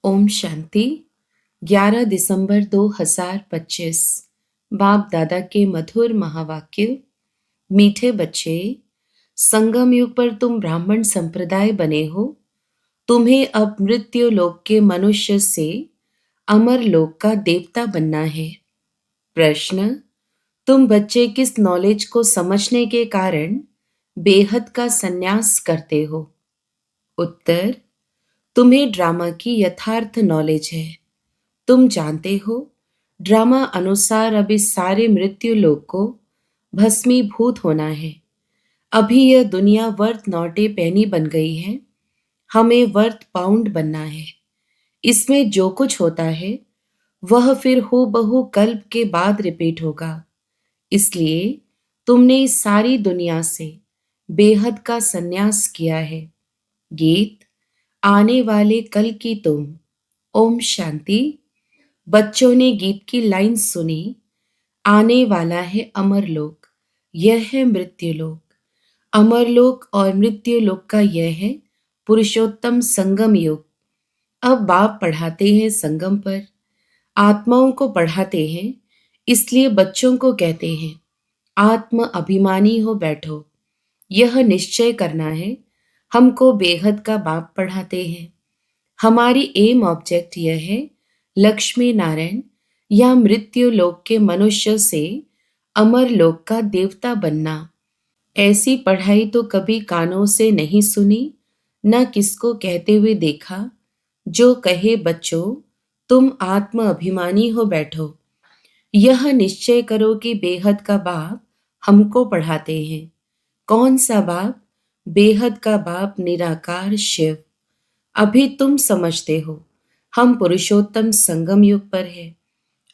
ओम शांति। 11 दिसंबर 2025। बाप दादा के मधुर महावाक्य। मीठे बच्चे, संगम युग पर तुम ब्राह्मण संप्रदाय बने हो। तुम्हें अब मृत्यु लोक के मनुष्य से अमर लोक का देवता बनना है। प्रश्न: तुम बच्चे किस नॉलेज को समझने के कारण बेहद का संन्यास करते हो? उत्तर: तुम्हें ड्रामा की यथार्थ नॉलेज है। तुम जानते हो, ड्रामा अनुसार अब इस सारे मृत्यु लोक को भस्मीभूत होना है। अभी यह दुनिया वर्थ नॉटे पैनी बन गई है। हमें वर्थ पाउंड बनना है। इसमें जो कुछ होता है वह फिर हूबहू कल्प के बाद रिपीट होगा। इसलिए तुमने इस सारी दुनिया से बेहद का संन्यास किया है। गीत: आने वाले कल की तुम। ओम शांति। बच्चों ने गीत की लाइन सुनी। आने वाला है अमरलोक, यह है मृत्युलोक। अमरलोक और मृत्युलोक का यह है पुरुषोत्तम संगम युग। अब बाप पढ़ाते हैं संगम पर, आत्माओं को पढ़ाते हैं। इसलिए बच्चों को कहते हैं, आत्म अभिमानी हो बैठो। यह निश्चय करना है। हमको बेहद का बाप पढ़ाते हैं। हमारी एम ऑब्जेक्ट यह है, लक्ष्मी नारायण या मृत्यु लोक के मनुष्य से अमर लोक का देवता बनना। ऐसी पढ़ाई तो कभी कानों से नहीं सुनी, न किसको कहते हुए देखा। जो कहे बच्चों तुम आत्म अभिमानी हो बैठो। यह निश्चय करो कि बेहद का बाप हमको पढ़ाते हैं। कौन सा बाप? बेहद का बाप निराकार शिव। अभी तुम समझते हो हम पुरुषोत्तम संगम युग पर है।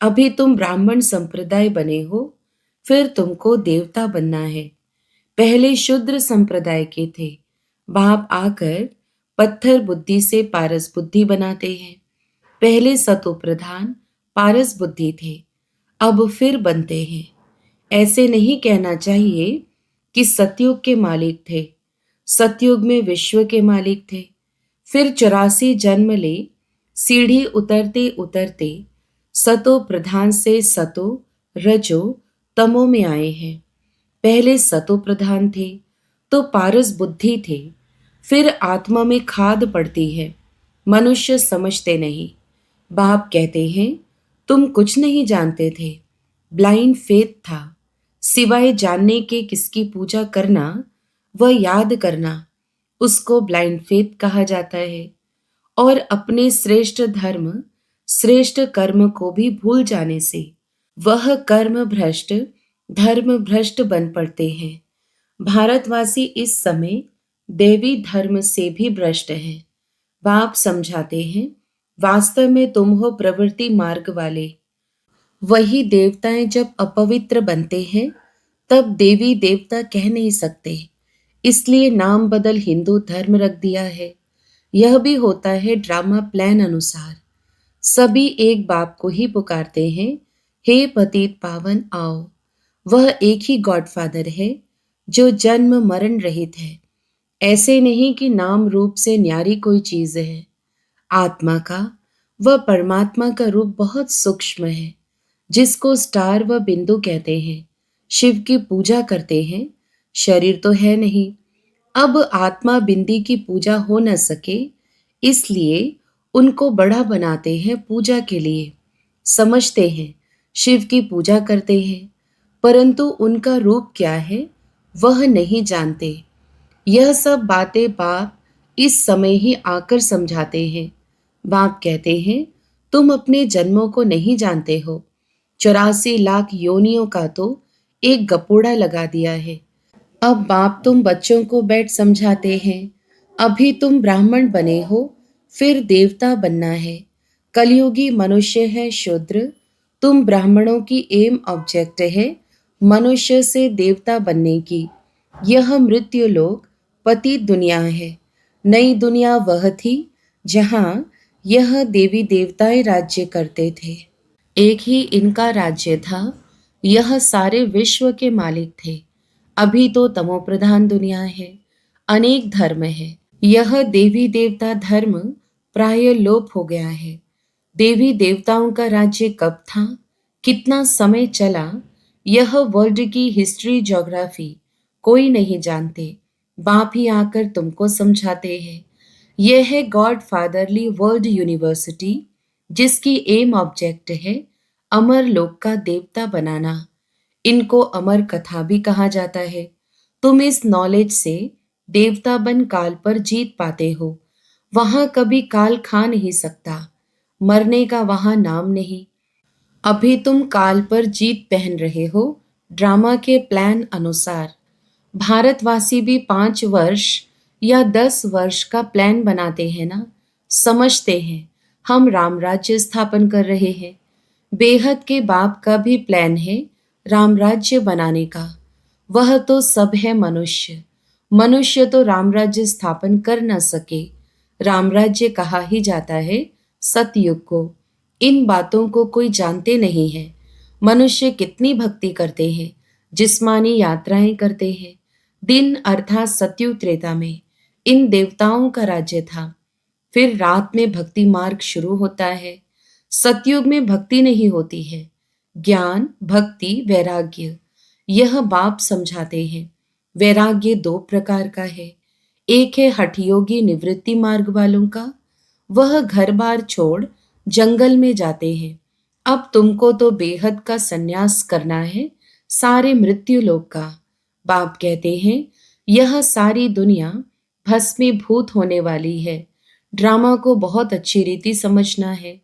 अभी तुम ब्राह्मण संप्रदाय बने हो, फिर तुमको देवता बनना है। पहले शूद्र संप्रदाय के थे। बाप आकर पत्थर बुद्धि से पारस बुद्धि बनाते हैं। पहले सतो प्रधान पारस बुद्धि थे, अब फिर बनते हैं। ऐसे नहीं कहना चाहिए कि सतयुग के मालिक थे। सतयुग में विश्व के मालिक थे। फिर 84 जन्म ले, सीढ़ी उतरते उतरते सतो प्रधान से सतो रजो तमो में आए हैं। पहले सतो प्रधान थे तो पारस बुद्धि थे। फिर आत्मा में खाद पड़ती है। मनुष्य समझते नहीं। बाप कहते हैं, तुम कुछ नहीं जानते थे। ब्लाइंड फेथ था। सिवाय जानने के किसकी पूजा करना व याद करना, उसको ब्लाइंड फेथ कहा जाता है। और अपने श्रेष्ठ धर्म, श्रेष्ठ कर्म को भी भूल जाने से वह कर्म भ्रष्ट, धर्म भ्रष्ट बन पड़ते हैं। भारतवासी इस समय देवी धर्म से भी भ्रष्ट हैं। बाप समझाते हैं, वास्तव में तुम हो प्रवृत्ति मार्ग वाले। वही देवताएं जब अपवित्र बनते हैं तब देवी देवता कह नहीं सकते। इसलिए नाम बदल हिंदू धर्म रख दिया है। यह भी होता है ड्रामा प्लान अनुसार। सभी एक बाप को ही पुकारते हैं, हे पतित पावन आओ। वह एक ही गॉडफादर है जो जन्म मरण रहित है। ऐसे नहीं कि नाम रूप से न्यारी कोई चीज है। आत्मा का व परमात्मा का रूप बहुत सूक्ष्म है, जिसको स्टार व बिंदु कहते हैं। शिव की पूजा करते हैं, शरीर तो है नहीं। अब आत्मा बिंदी की पूजा हो न सके, इसलिए उनको बड़ा बनाते हैं पूजा के लिए। समझते हैं शिव की पूजा करते हैं, परंतु उनका रूप क्या है वह नहीं जानते। यह सब बातें बाप इस समय ही आकर समझाते हैं। बाप कहते हैं, तुम अपने जन्मों को नहीं जानते हो। 84 लाख योनियों का तो एक गपोड़ा लगा दिया है। अब बाप तुम बच्चों को बैठ समझाते हैं, अभी तुम ब्राह्मण बने हो, फिर देवता बनना है। कलयुगी मनुष्य है शूद्र। तुम ब्राह्मणों की एम ऑब्जेक्ट है मनुष्य से देवता बनने की। यह मृत्यु लोक पतित दुनिया है। नई दुनिया वह थी जहां यह देवी देवताएं राज्य करते थे। एक ही इनका राज्य था। यह सारे विश्व के मालिक थे। अभी तो तमोप्रधान दुनिया है, अनेक धर्म है। यह देवी देवता धर्म प्राय लोप हो गया है। देवी देवताओं का राज्य कब था, कितना समय चला, यह वर्ल्ड की हिस्ट्री ज्योग्राफी कोई नहीं जानते। बाप ही आकर तुमको समझाते हैं। यह है गॉड फादरली वर्ल्ड यूनिवर्सिटी, जिसकी एम ऑब्जेक्ट है अमर लोक का देवता बनाना। इनको अमर कथा भी कहा जाता है। तुम इस नॉलेज से देवता बन काल पर जीत पाते हो। वहां कभी काल खा नहीं सकता। मरने का वहां नाम नहीं। अभी तुम काल पर जीत पहन रहे हो ड्रामा के प्लान अनुसार। भारतवासी भी 5 वर्ष या 10 वर्ष का प्लान बनाते हैं ना। समझते हैं हम राम राज्य स्थापन कर रहे हैं। बेहद के बाप का भी प्लान है राम राज्य बनाने का। वह तो सब है मनुष्य। मनुष्य तो राम राज्य स्थापन कर न सके। राम राज्य कहा ही जाता है सतयुग को। इन बातों को कोई जानते नहीं है। मनुष्य कितनी भक्ति करते हैं, जिस्मानी यात्राएं करते हैं। दिन अर्थात सतयुग त्रेता में इन देवताओं का राज्य था। फिर रात में भक्ति मार्ग शुरू होता है। सतयुग में भक्ति नहीं होती है। ज्ञान, भक्ति, वैराग्य, यह बाप समझाते हैं। वैराग्य 2 प्रकार का है। एक है हठयोगी निवृत्ति मार्ग वालों का। वह घर बार छोड़ जंगल में जाते हैं। अब तुमको तो बेहद का संन्यास करना है, सारे मृत्यु लोक का। बाप कहते हैं यह सारी दुनिया भस्मीभूत होने वाली है। ड्रामा को बहुत अच्छी रीति समझना है।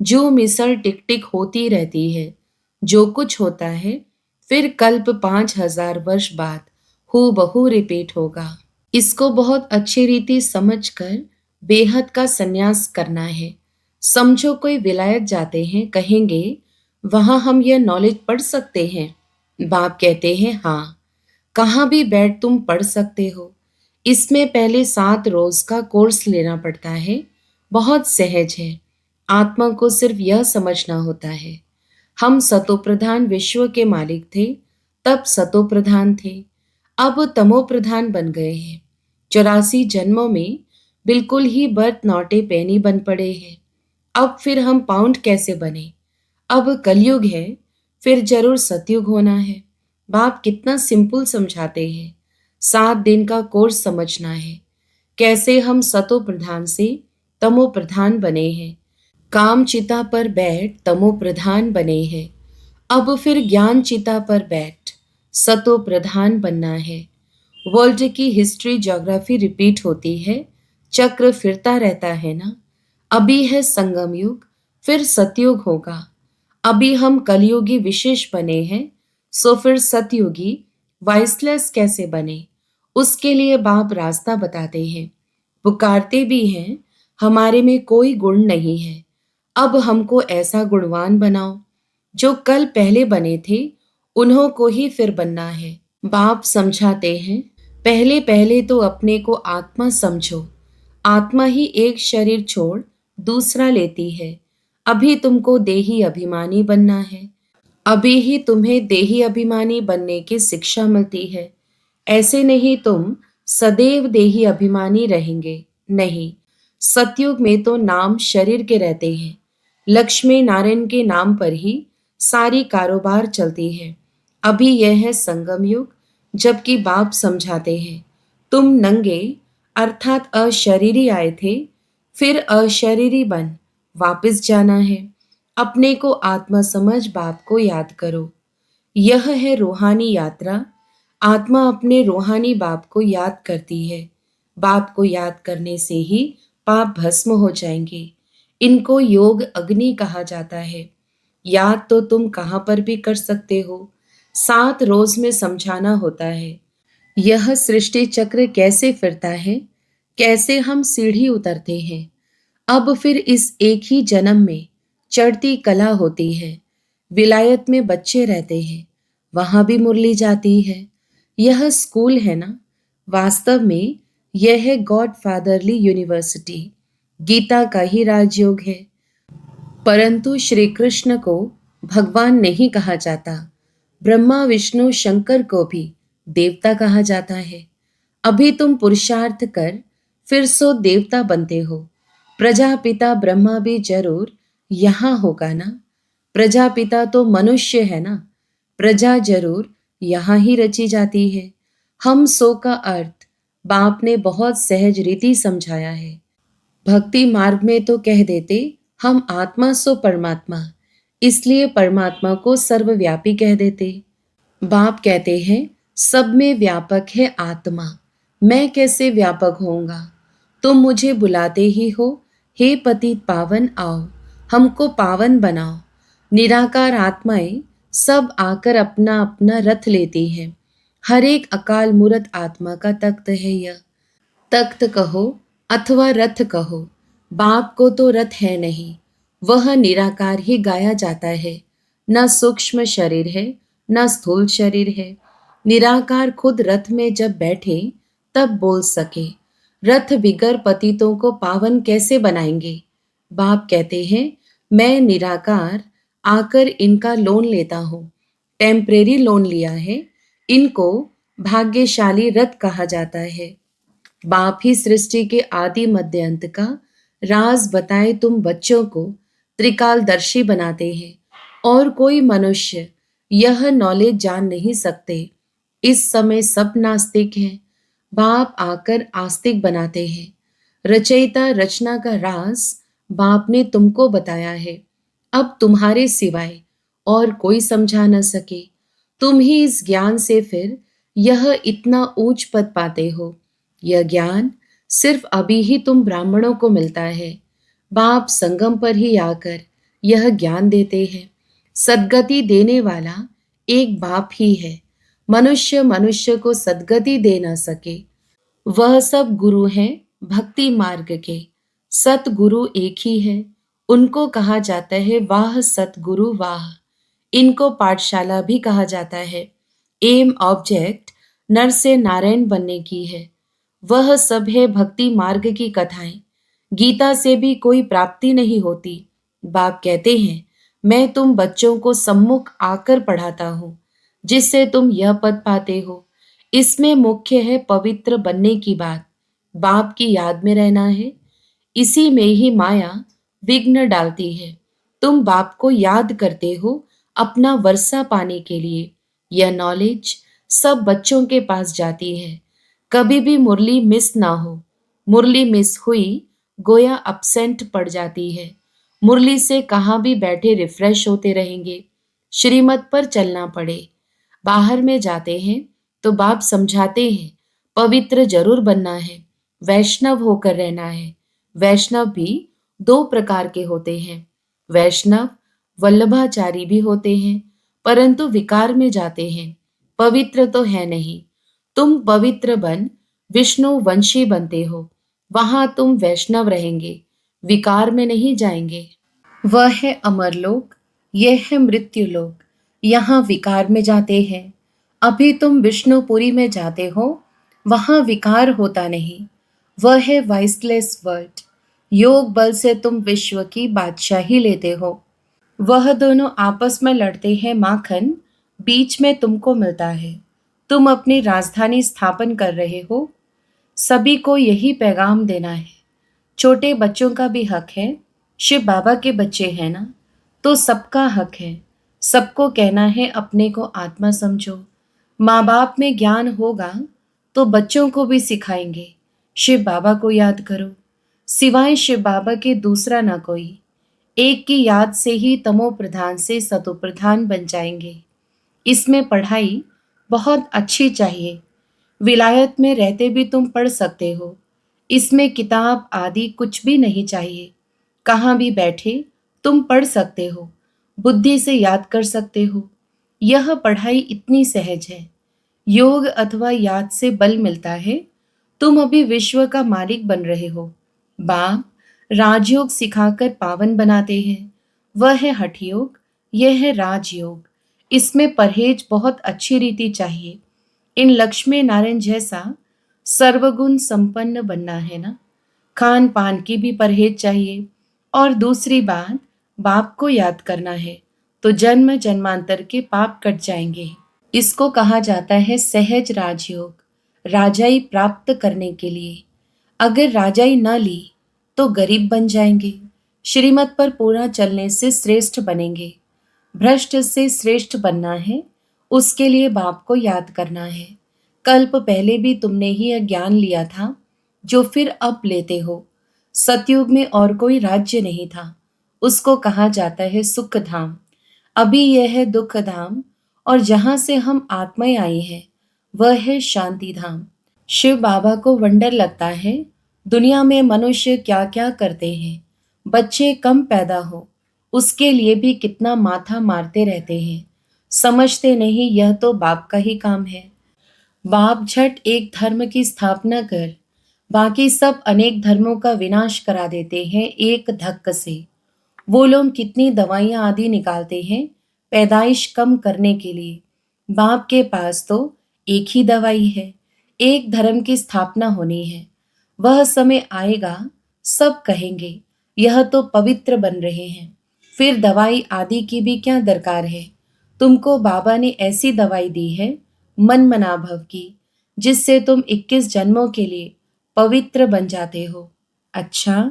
जो मिसल टिक टिक होती रहती है, जो कुछ होता है, फिर कल्प 5,000 वर्ष बाद हूबहू रिपीट होगा। इसको बहुत अच्छी रीति समझकर बेहद का संन्यास करना है। समझो कोई विलायत जाते हैं, कहेंगे वहां हम यह नॉलेज पढ़ सकते हैं। बाप कहते हैं हाँ, कहाँ भी बैठ तुम पढ़ सकते हो। इसमें पहले 7 रोज का कोर्स लेना पड़ता है। बहुत सहज है। आत्मा को सिर्फ यह समझना होता है हम सतोप्रधान विश्व के मालिक थे, तब सतोप्रधान थे, अब तमोप्रधान बन गए हैं। 84 जन्मों में बिल्कुल ही बर्थ नॉटे पैनी बन पड़े हैं। अब फिर हम पाउंड कैसे बने। अब कलयुग है, फिर जरूर सतयुग होना है। बाप कितना सिंपल समझाते हैं। 7 दिन का कोर्स समझना है। कैसे हम सतो प्रधान से तमो प्रधान बने हैं। काम चिता पर बैठ तमो प्रधान बने हैं। अब फिर ज्ञान चिता पर बैठ सतो प्रधान बनना है। वर्ल्ड की हिस्ट्री ज्योग्राफी रिपीट होती है। चक्र फिरता रहता है ना। अभी है संगम युग, फिर सतयुग होगा। अभी हम कलयुगी विशेष बने हैं, सो फिर सतयुगी वाइसलेस कैसे बने, उसके लिए बाप रास्ता बताते हैं। पुकारते भी हैं हमारे में कोई गुण नहीं है, अब हमको ऐसा गुणवान बनाओ। जो कल पहले बने थे उन्हों को ही फिर बनना है। बाप समझाते हैं पहले पहले तो अपने को आत्मा समझो। आत्मा ही एक शरीर छोड़ दूसरा लेती है। अभी तुमको देही अभिमानी बनना है। अभी ही तुम्हें देही अभिमानी बनने की शिक्षा मिलती है। ऐसे नहीं तुम सदैव देही अभिमानी रहेंगे। नहीं, सतयुग में तो नाम शरीर के रहते हैं। लक्ष्मी नारायण के नाम पर ही सारी कारोबार चलती है। अभी यह है संगम युग, जबकि बाप समझाते हैं तुम नंगे अर्थात अशरीरी आए थे, फिर अशरीरी बन वापस जाना है। अपने को आत्मा समझ बाप को याद करो। यह है रूहानी यात्रा। आत्मा अपने रूहानी बाप को याद करती है। बाप को याद करने से ही पाप भस्म हो जाएंगे। इनको योग अग्नि कहा जाता है। याद तो तुम कहाँ पर भी कर सकते हो। 7 रोज में समझाना होता है यह सृष्टि चक्र कैसे फिरता है, कैसे हम सीढ़ी उतरते हैं। अब फिर इस एक ही जन्म में चढ़ती कला होती है। विलायत में बच्चे रहते हैं, वहां भी मुरली जाती है। यह स्कूल है ना। वास्तव में यह है गॉड फादरली यूनिवर्सिटी। गीता का ही राजयोग है। परंतु श्री कृष्ण को भगवान नहीं कहा जाता। ब्रह्मा विष्णु शंकर को भी देवता कहा जाता है। अभी तुम पुरुषार्थ कर फिर सो देवता बनते हो। प्रजापिता ब्रह्मा भी जरूर यहाँ होगा ना। प्रजापिता तो मनुष्य है ना। प्रजा जरूर यहाँ ही रची जाती है। हम सो का अर्थ बाप ने बहुत सहज रीति समझाया है। भक्ति मार्ग में तो कह देते हम आत्मा सो परमात्मा, इसलिए परमात्मा को सर्वव्यापी कह देते। बाप कहते हैं सब में व्यापक है आत्मा, मैं कैसे व्यापक होऊंगा। तुम मुझे बुलाते ही हो, हे पतित पावन आओ, हमको पावन बनाओ। निराकार आत्माएं सब आकर अपना अपना रथ लेती हैं। हर एक अकाल मूर्त आत्मा का तख्त है यह। तख्त कहो अथवा रथ कहो, बाप को तो रथ है नहीं, वह निराकार ही गाया जाता है। न सूक्ष्म शरीर है न स्थूल शरीर है। निराकार खुद रथ में जब बैठे तब बोल सके। रथ बिगर पतितों को पावन कैसे बनाएंगे। बाप कहते हैं मैं निराकार आकर इनका लोन लेता हूँ। टेम्परेरी लोन लिया है। इनको भाग्यशाली रथ कहा जाता है। बाप ही सृष्टि के आदि मध्य अंत का राज बताए तुम बच्चों को त्रिकालदर्शी बनाते हैं, और कोई मनुष्य यह नॉलेज जान नहीं सकते। इस समय सब नास्तिक हैं, बाप आकर आस्तिक बनाते हैं। रचयिता रचना का राज बाप ने तुमको बताया है। अब तुम्हारे सिवाय और कोई समझा न सके। तुम ही इस ज्ञान से फिर यह इतना ऊंच पद पाते हो। यह ज्ञान सिर्फ अभी ही तुम ब्राह्मणों को मिलता है। बाप संगम पर ही आकर यह ज्ञान देते हैं। सद्गति देने वाला एक बाप ही है। मनुष्य मनुष्य को सद्गति दे न सके। वह सब गुरु हैं भक्ति मार्ग के। सतगुरु एक ही है। उनको कहा जाता है वाह सतगुरु वाह। इनको पाठशाला भी कहा जाता है। एम ऑब्जेक्ट नर से नारायण बनने की है। वह सब है भक्ति मार्ग की कथाएं। गीता से भी कोई प्राप्ति नहीं होती। बाप कहते हैं मैं तुम बच्चों को सम्मुख आकर पढ़ाता हूँ, जिससे तुम यह पद पाते हो। इसमें मुख्य है पवित्र बनने की बात। बाप की याद में रहना है। इसी में ही माया विघ्न डालती है। तुम बाप को याद करते हो अपना वर्षा पाने के लिए। यह नॉलेज सब बच्चों के पास जाती है। कभी भी मुरली मिस ना हो। मुरली मिस हुई गोया अपसेंट पड़ जाती है। मुरली से कहाँ भी बैठे रिफ्रेश होते रहेंगे। श्रीमत पर चलना पड़े। बाहर में जाते हैं तो बाप समझाते हैं पवित्र जरूर बनना है, वैष्णव होकर रहना है। वैष्णव भी दो प्रकार के होते हैं। वैष्णव वल्लभाचारी भी होते हैं, परंतु विकार में जाते हैं। पवित्र तो है नहीं। तुम पवित्र बन विष्णु वंशी बनते हो, वहां तुम वैष्णव रहेंगे, विकार में नहीं जाएंगे। वह है अमरलोक, यह है मृत्यु लोक। यहाँ विकार में जाते हैं। अभी तुम विष्णुपुरी में जाते हो, वहां विकार होता नहीं। वह है वाइसलेस वर्ल्ड। योग बल से तुम विश्व की बादशाही लेते हो। वह दोनों आपस में लड़ते हैं माखन बीच में तुमको मिलता है। तुम अपनी राजधानी स्थापन कर रहे हो। सभी को यही पैगाम देना है। छोटे बच्चों का भी हक है। शिव बाबा के बच्चे हैं ना, तो सबका हक है। सबको कहना है अपने को आत्मा समझो। माँ बाप में ज्ञान होगा तो बच्चों को भी सिखाएंगे। शिव बाबा को याद करो, सिवाय शिव बाबा के दूसरा ना कोई। एक की याद से ही तमो प्रधान से सतो प्रधान बन जाएंगे। इसमें पढ़ाई बहुत अच्छी चाहिए। विलायत में रहते भी तुम पढ़ सकते हो। इसमें किताब आदि कुछ भी नहीं चाहिए। कहाँ भी बैठे तुम पढ़ सकते हो, बुद्धि से याद कर सकते हो। यह पढ़ाई इतनी सहज है। योग अथवा याद से बल मिलता है। तुम अभी विश्व का मालिक बन रहे हो। बाप राजयोग सिखाकर पावन बनाते हैं। वह है हठ योग, यह है राजयोग। इसमें परहेज बहुत अच्छी रीति चाहिए। इन लक्ष्मी नारायण जैसा सर्वगुण संपन्न बनना है ना। खान पान की भी परहेज चाहिए। और दूसरी बात, बाप को याद करना है तो जन्म जन्मांतर के पाप कट जाएंगे। इसको कहा जाता है सहज राजयोग। राजाई प्राप्त करने के लिए अगर राजाई न ली तो गरीब बन जाएंगे। श्रीमत पर पूरा चलने से श्रेष्ठ बनेंगे। भ्रष्ट से श्रेष्ठ बनना है, उसके लिए बाप को याद करना है। कल्प पहले भी तुमने ही यह ज्ञान लिया था जो फिर अब लेते हो। सतयुग में और कोई राज्य नहीं था, उसको कहा जाता है सुख धाम। अभी यह है दुख धाम, और जहां से हम आत्माएं आई हैं वह है शांति धाम। शिव बाबा को वंडर लगता है दुनिया में मनुष्य क्या क्या करते हैं। बच्चे कम पैदा हो उसके लिए भी कितना माथा मारते रहते हैं। समझते नहीं यह तो बाप का ही काम है। बाप झट एक धर्म की स्थापना कर बाकी सब अनेक धर्मों का विनाश करा देते हैं एक धक्क से। वो लोग कितनी दवाइयाँ आदि निकालते हैं पैदाइश कम करने के लिए। बाप के पास तो एक ही दवाई है, एक धर्म की स्थापना होनी है। वह समय आएगा सब कहेंगे यह तो पवित्र बन रहे हैं, फिर दवाई आदि की भी क्या दरकार है। तुमको बाबा ने ऐसी दवाई दी है मन मनाभव की, जिससे तुम 21 जन्मों के लिए पवित्र बन जाते हो। अच्छा,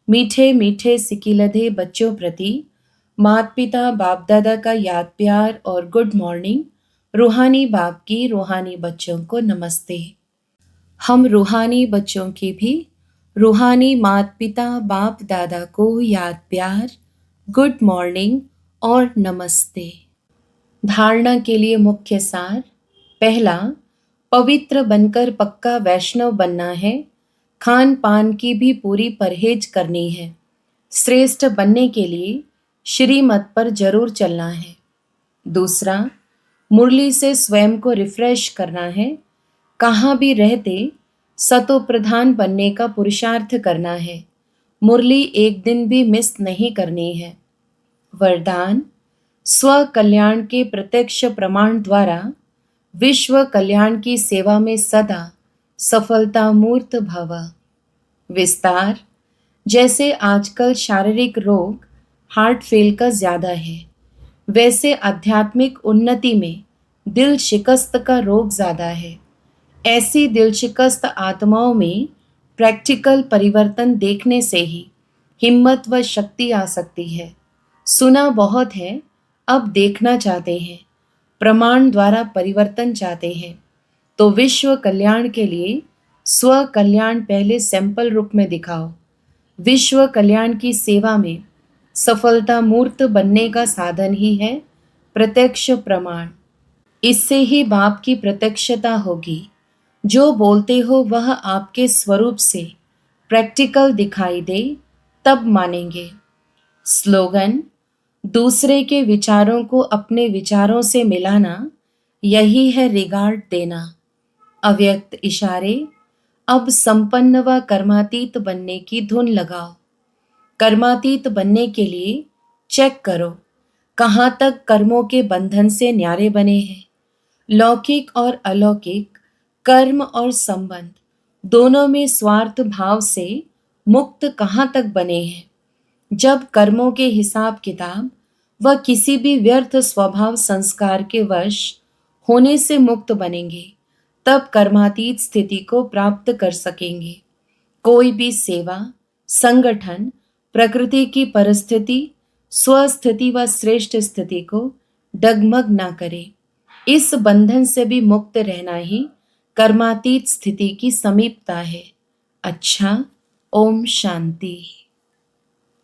मीठे मीठे सिकिलधे बच्चों प्रति माता पिता बाप दादा का याद प्यार और गुड मॉर्निंग। रूहानी बाप की रूहानी बच्चों को नमस्ते। हम रूहानी बच्चों की भी रूहानी माता पिता बाप दादा को याद प्यार, गुड मॉर्निंग और नमस्ते। धारणा के लिए मुख्य सार। पहला, पवित्र बनकर पक्का वैष्णव बनना है। खान पान की भी पूरी परहेज करनी है। श्रेष्ठ बनने के लिए श्रीमत पर जरूर चलना है। दूसरा, मुरली से स्वयं को रिफ्रेश करना है। कहाँ भी रहते सतो प्रधान बनने का पुरुषार्थ करना है। मुरली एक दिन भी मिस नहीं करनी है। वरदान, स्व कल्याण के प्रत्यक्ष प्रमाण द्वारा विश्व कल्याण की सेवा में सदा सफलता मूर्त भव। विस्तार, जैसे आजकल शारीरिक रोग हार्ट फेल का ज़्यादा है, वैसे आध्यात्मिक उन्नति में दिल शिकस्त का रोग ज़्यादा है। ऐसी दिल शिकस्त आत्माओं में प्रैक्टिकल परिवर्तन देखने से ही हिम्मत व शक्ति आ सकती है। सुना बहुत है, अब देखना चाहते हैं। प्रमाण द्वारा परिवर्तन चाहते हैं तो विश्व कल्याण के लिए स्व कल्याण पहले सैंपल रूप में दिखाओ। विश्व कल्याण की सेवा में सफलता मूर्त बनने का साधन ही है प्रत्यक्ष प्रमाण। इससे ही बाप की प्रत्यक्षता होगी। जो बोलते हो वह आपके स्वरूप से प्रैक्टिकल दिखाई दे तब मानेंगे। स्लोगन, दूसरे के विचारों को अपने विचारों से मिलाना, यही है रिगार्ड देना। अव्यक्त इशारे, अब संपन्न व कर्मातीत बनने की धुन लगाओ। कर्मातीत बनने के लिए चेक करो कहाँ तक कर्मों के बंधन से न्यारे बने हैं। लौकिक और अलौकिक कर्म और संबंध दोनों में स्वार्थ भाव से मुक्त कहाँ तक बने हैं। जब कर्मों के हिसाब किताब व किसी भी व्यर्थ स्वभाव संस्कार के वश होने से मुक्त बनेंगे, तब कर्मातीत स्थिति को प्राप्त कर सकेंगे। कोई भी सेवा, संगठन, प्रकृति की परिस्थिति, स्वस्थिति व श्रेष्ठ स्थिति को डगमग ना करे। इस बंधन से भी मुक्त रहना ही कर्मातीत स्थिति की समीपता है। अच्छा, ओम शांति।